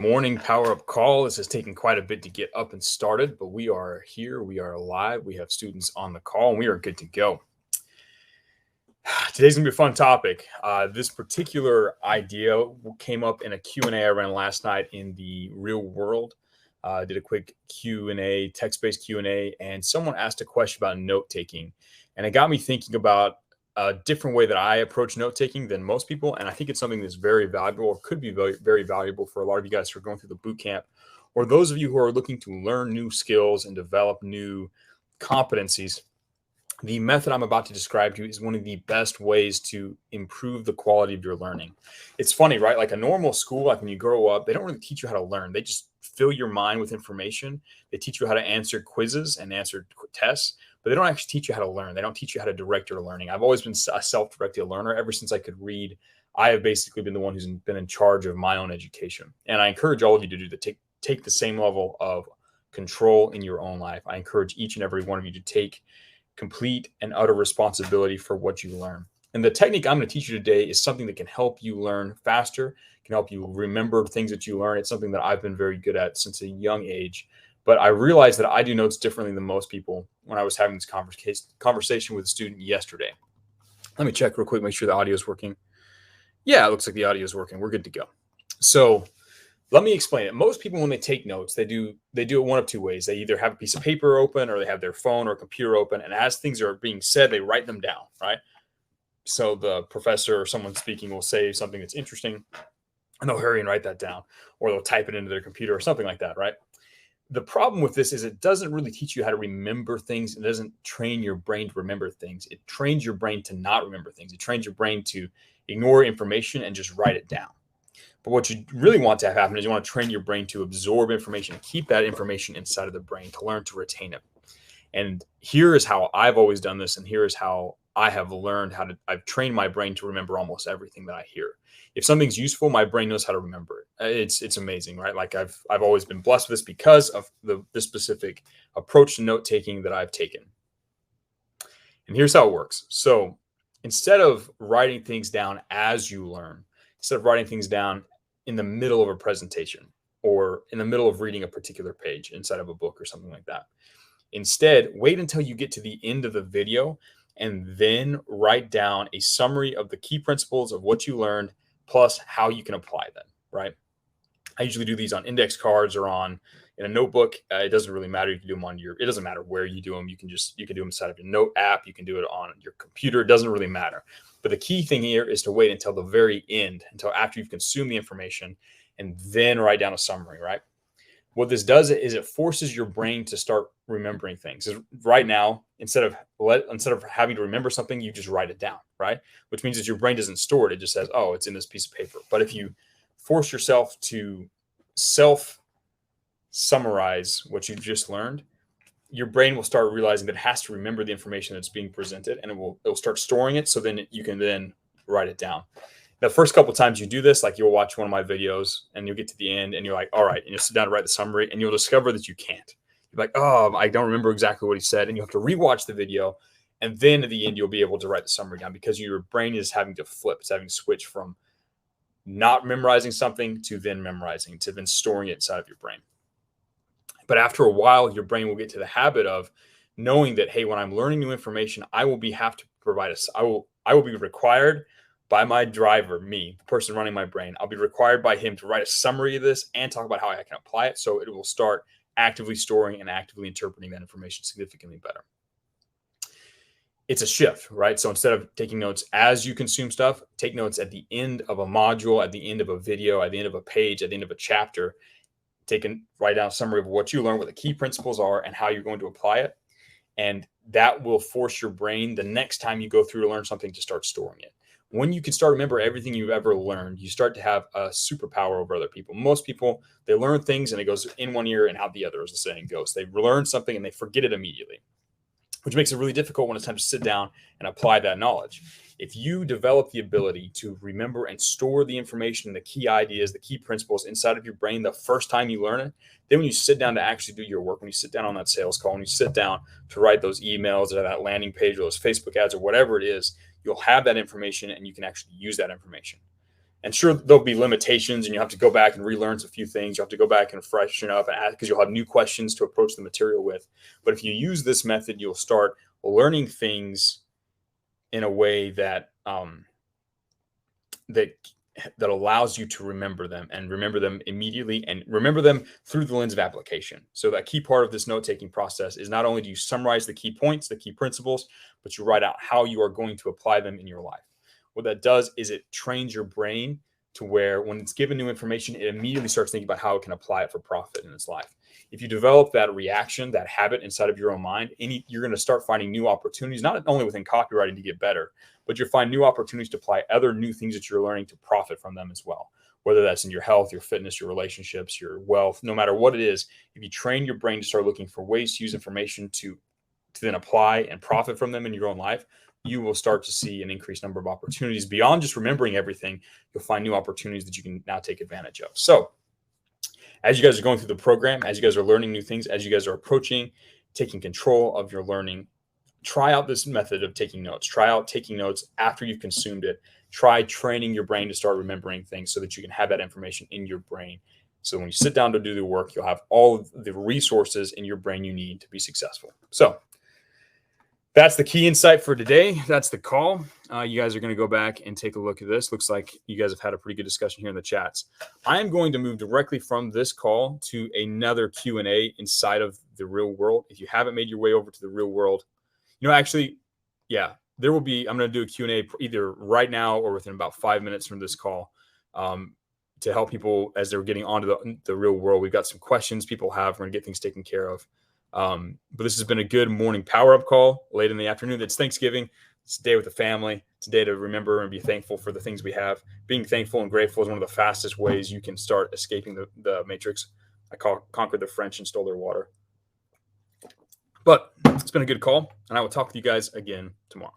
Morning power up call. This has taken quite a bit to get up and started, but we are here. We are live. We have students on the call and we are good to go. Today's gonna be a fun topic. This particular idea came up in a Q&A I ran last night in the real world. Did a quick Q&A, text-based Q&A, and someone asked a question about note-taking. And it got me thinking about a different way that I approach note-taking than most people. And I think it's something that's very valuable or could be very, very valuable for a lot of you guys who are going through the boot camp, or those of you who are looking to learn new skills and develop new competencies. The method I'm about to describe to you is one of the best ways to improve the quality of your learning. It's funny, right? Like a normal school, like when you grow up, they don't really teach you how to learn. They just fill your mind with information. They teach you how to answer quizzes and answer tests, but they don't actually teach you how to learn. They don't teach you how to direct your learning. I've always been a self-directed learner. Ever since I could read, I have basically been the one who's been in charge of my own education. And I encourage all of you to do take the same level of control in your own life. I encourage each and every one of you to take complete and utter responsibility for what you learn. And the technique I'm going to teach you today is something that can help you learn faster, can help you remember things that you learn. It's something that I've been very good at since a young age. But I realized that I do notes differently than most people when I was having this conversation with a student yesterday. Let me check real quick, make sure the audio is working. Yeah, it looks like the audio is working. We're good to go. So let me explain it. Most people, when they take notes, they do it one of two ways. They either have a piece of paper open or they have their phone or computer open. And as things are being said, they write them down, right? So the professor or someone speaking will say something that's interesting and they'll hurry and write that down, or they'll type it into their computer or something like that, right? The problem with this is it doesn't really teach you how to remember things. It doesn't train your brain to remember things. It trains your brain to not remember things. It trains your brain to ignore information and just write it down. But what you really want to have happen is you want to train your brain to absorb information, keep that information inside of the brain, to learn to retain it. And here is how I've always done this. And here is how I have learned I've trained my brain to remember almost everything that I hear. If something's useful, my brain knows how to remember it. It's amazing, right? Like I've always been blessed with this because of the specific approach to note taking that I've taken. And here's how it works. So instead of writing things down as you learn, instead of writing things down in the middle of a presentation or in the middle of reading a particular page inside of a book or something like that, instead, wait until you get to the end of the video and then write down a summary of the key principles of what you learned, plus how you can apply them, right? I usually do these on index cards or in a notebook. It doesn't really matter. You can do them it doesn't matter where you do them. You can do them inside of your note app. You can do it on your computer. It doesn't really matter. But the key thing here is to wait until the very end, until after you've consumed the information, and then write down a summary, right? What this does is it forces your brain to start remembering things. Right now, instead of having to remember something, you just write it down, right? Which means that your brain doesn't store it. It just says, oh, it's in this piece of paper. But if you force yourself to self-summarize what you just learned, your brain will start realizing that it has to remember the information that's being presented, and it'll start storing it. So then you can then write it down. The first couple of times you do this, like you'll watch one of my videos and you'll get to the end and you're like, all right, and you'll sit down to write the summary and you'll discover that you can't. You're like, oh, I don't remember exactly what he said. And you have to rewatch the video. And then at the end, you'll be able to write the summary down because your brain is having to flip. It's having to switch from not memorizing something to then memorizing, to then storing it inside of your brain. But after a while, your brain will get to the habit of knowing that, hey, when I'm learning new information, I will be required by my driver, me, the person running my brain. I'll be required by him to write a summary of this and talk about how I can apply it. So it will start actively storing and actively interpreting that information significantly better. It's a shift, right? So instead of taking notes as you consume stuff, take notes at the end of a module, at the end of a video, at the end of a page, at the end of a chapter. Write down a summary of what you learned, what the key principles are, and how you're going to apply it. And that will force your brain the next time you go through to learn something to start storing it. When you can start remember everything you've ever learned, you start to have a superpower over other people. Most people, they learn things and it goes in one ear and out the other, as the saying goes. They learn something and they forget it immediately, which makes it really difficult when it's time to sit down and apply that knowledge. If you develop the ability to remember and store the information, the key ideas, the key principles inside of your brain the first time you learn it, then when you sit down to actually do your work, when you sit down on that sales call, when you sit down to write those emails or that landing page or those Facebook ads or whatever it is, you'll have that information and you can actually use that information. And sure, there'll be limitations and you have to go back and relearn a few things. You have to go back and freshen up and ask because you'll have new questions to approach the material with. But if you use this method, you'll start learning things in a way that that allows you to remember them and remember them immediately and remember them through the lens of application. So that key part of this note-taking process is not only do you summarize the key points, the key principles, but you write out how you are going to apply them in your life. What that does is it trains your brain to where when it's given new information, it immediately starts thinking about how it can apply it for profit in its life. If you develop that reaction, that habit inside of your own mind, you're going to start finding new opportunities, not only within copywriting to get better, but you'll find new opportunities to apply other new things that you're learning to profit from them as well. Whether that's in your health, your fitness, your relationships, your wealth, no matter what it is, if you train your brain to start looking for ways to use information to then apply and profit from them in your own life, you will start to see an increased number of opportunities beyond just remembering everything. You'll find new opportunities that you can now take advantage of. So as you guys are going through the program, as you guys are learning new things, as you guys are approaching, taking control of your learning, try out this method of taking notes. Try out taking notes after you've consumed it. Try training your brain to start remembering things so that you can have that information in your brain. So when you sit down to do the work, you'll have all of the resources in your brain you need to be successful. So that's the key insight for today. That's the call. You guys are going to go back and take a look at this. Looks like you guys have had a pretty good discussion here in the chats. I am going to move directly from this call to another Q&A inside of the real world. If you haven't made your way over to the real world, actually, yeah, there will be, I'm going to do a Q&A either right now or within about 5 minutes from this call to help people as they're getting onto the real world. We've got some questions people have. We're going to get things taken care of. But this has been a good morning power-up call late in the afternoon. It's Thanksgiving. It's a day with the family. It's a day to remember and be thankful for the things we have. Being thankful and grateful is one of the fastest ways you can start escaping the matrix. Conquered the French and stole their water. But it's been a good call, and I will talk with you guys again tomorrow.